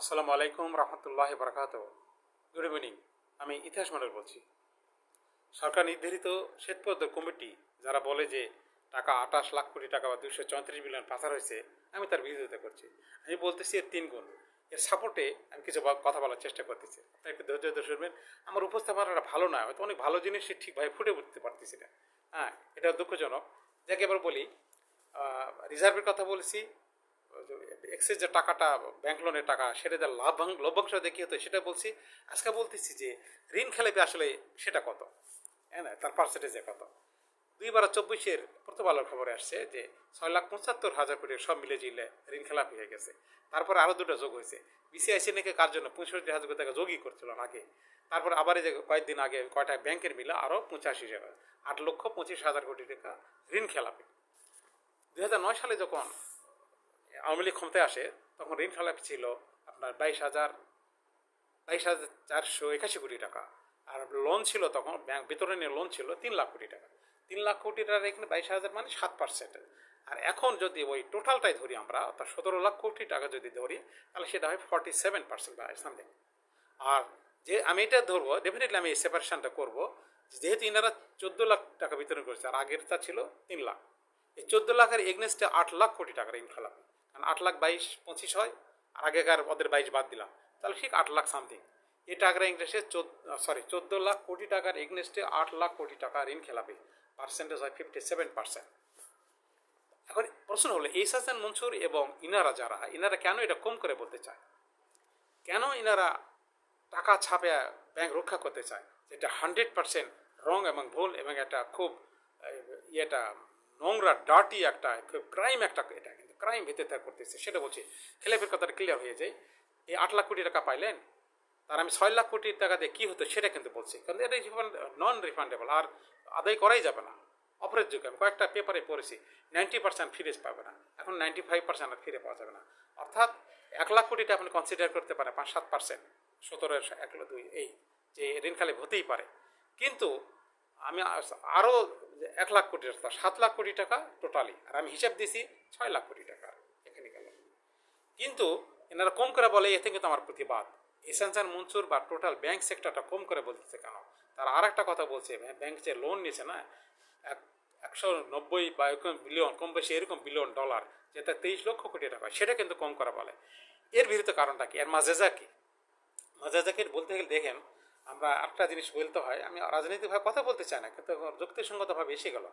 আসসালামু আলাইকুম রহমতুল্লাহ বরকাত। Good evening. আমি ইতিহাস মন্ডল বলছি। সরকার নির্ধারিত শ্বেতপদ্ম কমিটি যারা বলে যে টাকা 28 লাখ কোটি টাকা বা 234 বিলিয়ন পাচার হয়েছে, আমি তার বিরোধিতা করছি। আমি বলতেছি এর তিন গুণ। এর সাপোর্টে আমি কিছু কথা বলার চেষ্টা করতেছি। আপনারা একটু ধৈর্য ধরে শুনবেন। আমার উপস্থাপনাটা ভালো না, হয়তো অনেক ভালো জিনিসই ঠিকভাবে ফুটে উঠতে পারতেছি না। হ্যাঁ, এটা দুঃখজনক। যাকে এবার বলি, রিজার্ভের কথা বলেছি। এক্সেস যে টাকাটা, ব্যাংক লোনের টাকা, সেটা যে লভ্যাংশ দেখি হতো সেটা বলছি। আজকে বলতেছি যে ঋণ খেলাপি আসলে সেটা কত, হ্যাঁ না, তার পার্সেন্টেজে কত। 2024-এর প্রথম আলোর খবরে আসছে যে 6,75,000 কোটি সব মিলে জিলে ঋণ খেলাপি হয়ে গেছে। তারপরে আরও দুটো যোগ হয়েছে। বিসিআইসি নাকি কার জন্য 65,000 কোটি টাকা যোগই করছিল আগে। তারপরে আবার এই যে কয়েকদিন আগে কয়টা ব্যাংকের মিলে আরও 85,000, 8,25,000 কোটি টাকা ঋণ খেলাপি। 2009 সালে যখন আওয়ামী লীগ ক্ষমতায় আসে, তখন ঋণ খেলাপি ছিল আপনার 22,481 কোটি টাকা। আর লোন ছিল তখন, ব্যাংক বিতরণের লোন ছিল 3 লাখ কোটি টাকা। 3 লাখ কোটি টাকার এখানে 22,000 মানে 7%। আর এখন যদি ওই টোটালটাই ধরি আমরা, অর্থাৎ 17 লাখ কোটি টাকা যদি ধরি, তাহলে সেটা হয় 47% বা সামথিং। আর যে আমি এটা ধরবো, ডেফিনেটলি আমি এই সেপারেশনটা করবো, যেহেতু ইনারা 14 লাখ টাকা বিতরণ করেছে আর আগেরটা ছিল 3 লাখ। এই 14 লাখের এগনেস্টে 8 লাখ কোটি টাকার ঋণ খেলাপি। কারণ 8 লাখ 22 25 হয়, আর আগেকার ওদের 22 বাদ দিলাম, তাহলে ঠিক 8 লাখ সামথিং। এই টাকার ইংরেজে 14 লাখ কোটি টাকার এগনেস্টে 8 লাখ কোটি টাকা ঋণ খেলাপি। পার্সেন্টেজ হয় 57%। এখন প্রশ্ন হলো, এই হাসান মনসুর এবং ইনারা কেন এটা কম করে বলতে চায়? কেন ইনারা টাকা ছাপে ব্যাংক রক্ষা করতে চায়? যেটা 100% রং এবং ভুল, এবং এটা খুব ইয়েটা নোংরা, ডার্টি একটা ক্রাইম, একটা এটা কিন্তু ক্রাইম ভিতরে করতেছে। সেটা বলছি, খেলাপের কথাটা ক্লিয়ার হয়ে যায়। এই 8 লাখ কোটি টাকা পাইলেন, তার আমি 6 লাখ কোটি টাকা দিয়ে কী হতো সেটা কিন্তু বলছি। কারণ এটা নন রিফান্ডেবল, আর আদায় করাই যাবে না, অপরাধ যোগ্য। আমি কয়েকটা পেপারে পড়েছি 90% ফিরে পাবে না, এখন 95% আর ফিরে পাওয়া যাবে না। অর্থাৎ 1 লাখ কোটিটা আপনি কনসিডার করতে পারেন 5-7%, 17-1-2, এই যে ঋণ খালি হতেই পারে। কিন্তু আমি আরও 1 লাখ কোটি, 7 লাখ কোটি টাকা টোটালি, আর আমি হিসাব দিয়েছি 6 লাখ কোটি টাকা এখানে গেল। কিন্তু এনারা কম করে বলে, এতে কিন্তু আমার প্রতিবাদ। এসেন্সার মনসুর বা টোটাল ব্যাংক সেক্টরটা কম করে বলতেছে কেন? তার আর একটা কথা বলছে, ব্যাংক যে লোন নিয়েছে না, 190 বা এরকম বিলিয়ন, কম বেশি এরকম বিলিয়ন ডলার, যেটা 23 লক্ষ কোটি টাকা, সেটা কিন্তু কম করা বলে। এর বিরুদ্ধে কারণটা কি? এর মাজেজা কি? মাজেজাকে বলতে গেলে দেখেন, আমরা একটা জিনিস বলতে হয়, আমি রাজনৈতিকভাবে কথা বলতে চাই না, কিন্তু যুক্তিসঙ্গতভাবে এসে গেল।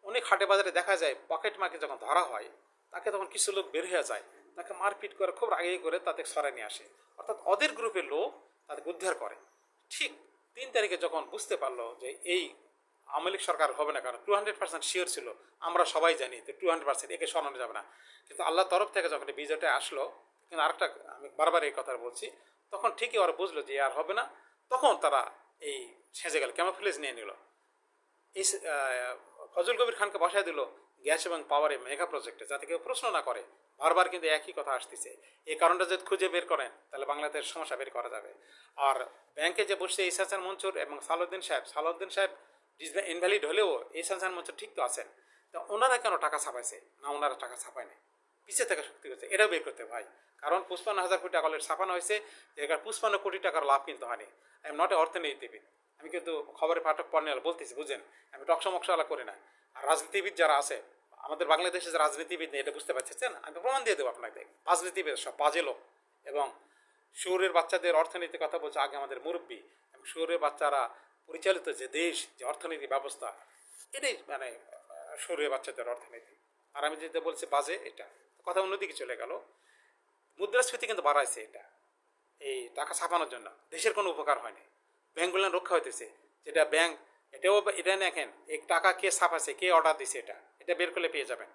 অনেক হাটে বাজারে দেখা যায়, পকেট মার্কে যখন ধরা হয়, তাকে তখন কিছু লোক বের হয়ে যায়, তাকে মারপিট করে খুব রাগিয়ে করে তাতে সরাই নিয়ে আসে, অর্থাৎ ওদের গ্রুপের লোক তাদেরকে উদ্ধার করে। ঠিক 3 তারিখে যখন বুঝতে পারলো যে এই আওয়ামী লীগ সরকার হবে না, কারণ 200% শিওর ছিল, আমরা সবাই জানি যে 200% একে সরানো যাবে না। কিন্তু আল্লাহ তরফ থেকে যখন বিজয়টা আসলো, কিন্তু আরেকটা আমি বারবার এই কথা বলছি, তখন ঠিকই ওরা বুঝলো যে আর হবে না। তখন তারা এই সেজে গেল, ক্যামোফ্লেজ নিয়ে নিল। এই ফজল কবির খানকে বসায় দিল গ্যাস এবং পাওয়ারে মেগা প্রজেক্টে, যাতে কেউ প্রশ্ন না করে। বারবার কিন্তু একই কথা আসতেছে। এই কারণটা যদি খুঁজে বের করেন, তাহলে বাংলাদেশের সমস্যা বের করা যাবে। আর ব্যাংকে যে বসছে ইসাসান মনসুর এবং সালাউদ্দিন সাহেব ইনভ্যালিড হলেও ইসাসান মনসুর ঠিক তো আছেন। তো ওনারা কেন টাকা ছাপাইছে না? ওনারা টাকা ছাপায় না, পিছিয়ে থেকে শক্তি করছে, এটাও বের করতে ভাই। কারণ 55,000 কোটি টাকা ছাপানো হয়েছে, এখানে 55 কোটি টাকার লাভ কিন্তু হয়নি। আই এম নট এ অর্থনীতিবিদ, আমি কিন্তু খবরের পাঠক পণ্যের বলতেছি, বুঝেন, আমি টকসমকশালা করি না। আর রাজনীতিবিদ যারা আছে আমাদের বাংলাদেশে, যে রাজনীতিবিদ নেই, এটা বুঝতে পারছেন, আমি প্রমাণ দিয়ে দেবো আপনাকে। রাজনীতিবিদ সব বাজে লোক, এবং শহুরের বাচ্চাদের অর্থনীতির কথা বলছে আগে আমাদের মুরব্বী, এবং শহুরের বাচ্চারা পরিচালিত যে দেশ, যে অর্থনীতি ব্যবস্থা, এটাই মানে শহুরের বাচ্চাদের অর্থনীতি। আর আমি যেটা বলছি বাজে, এটা কথা অন্যদিকে চলে গেল। মুদ্রাস্ফীতি কিন্তু বাড়াইছে এটা, এই টাকা ছাপানোর জন্য দেশের কোনো উপকার হয়নি। ব্যাংকগুলো রক্ষা হইতেছে, যেটা ব্যাংক, এটা দেখেন এই টাকা কে ছাপাছে, কে অর্ডার দিছে, এটা বের করলে পেয়ে যাবেন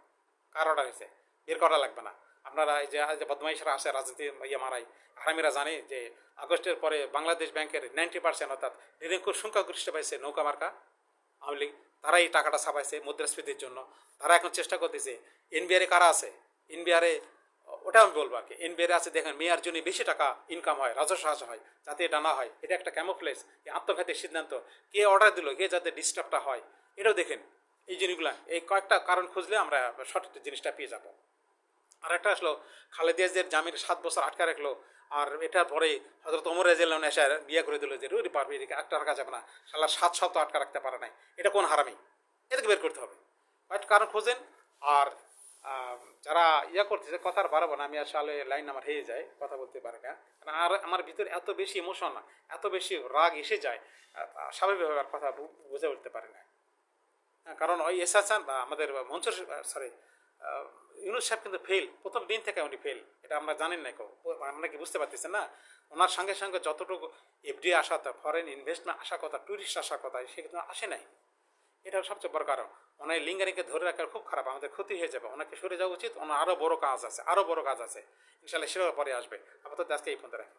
কার অর্ডার হয়েছে, বের করা লাগবে না। আপনারা এই যে বদমাইশরা আসে রাজনীতি মারাই, আরামিরা জানে যে আগস্টের পরে বাংলাদেশ ব্যাংকের 90%, অর্থাৎ নিরঙ্কুশ সংখ্যাগরিষ্ঠ পাইছে নৌকা মার্কা আওয়ামী লীগ। তারা এই টাকাটা ছাপাইছে মুদ্রাস্ফীতির জন্য। তারা এখন চেষ্টা করতেছে। এনবিআরে কারা আছে? এনবিআরে ওটা আমি বলবো আর কি, এনবিআরে আছে, দেখেন মেয়ার জন্য বেশি টাকা ইনকাম হয়, রাজস্ব হয়, যাতে এটা না হয়। এটা একটা ক্যামোফ্লেজ, এই আত্মঘাতের সিদ্ধান্ত। কে অর্ডার দিল, কে যাতে ডিস্টার্বটা হয়, এটাও দেখেন। এই জিনিসগুলো, এই কয়েকটা কারণ খুঁজলে আমরা সঠিক জিনিসটা পেয়ে যাবো। আর একটা আসলো, খালেদা জিয়ার জামিন 7 বছর আটকা রাখলো, আর এটার পরে হজরত ওমর রাদিয়াল্লাহু আনহু এসে বিয়ে করে দিল যে রুরি পারবে এদিকে আটকা রাখা যাবে না, শালা 7 সপ্তাহ আটকা রাখতে পারে নাই, এটা কোন হারামি, এদেরকে বের করতে হবে। বাট কারণ খোঁজেন। আর যারা ইয়া করতেছে, কথা আর বাড়াবো না, আমি আসলে লাইন আমার হয়ে যায়, কথা বলতে পারি না। আর আমার ভিতরে এত বেশি ইমোশন, এত বেশি রাগ এসে যায়, স্বাভাবিকভাবে আর কথা বুঝে উঠতে পারি না। কারণ ওই এসাচান বা আমাদের মনসুর, সরি, ইউনুস সাহেব কিন্তু ফেল, প্রথম দিন থেকে উনি ফেল, এটা আমরা জানেন না, কেউ আমরা কি বুঝতে পারতেছেন না? ওনার সঙ্গে সঙ্গে যতটুকু এফডি আসা, ফরেন ইনভেস্টমেন্ট আসার কথা, টুরিস্ট আসার কথা, সে কিন্তু আসে নাই। এটা সবচেয়ে বড় কারণ। ওনার লিঙ্গারিকে ধরে রাখা খুব খারাপ, আমাদের ক্ষতি হয়ে যাবে, ওনাকে সরে যাওয়া উচিত। ওনার আরও বড় কাজ আছে, আরও বড় কাজ আছে, ইনশাল্লাহ সেটাও পরে আসবে। আপাতত আজকে এই পর্যন্ত রাখি।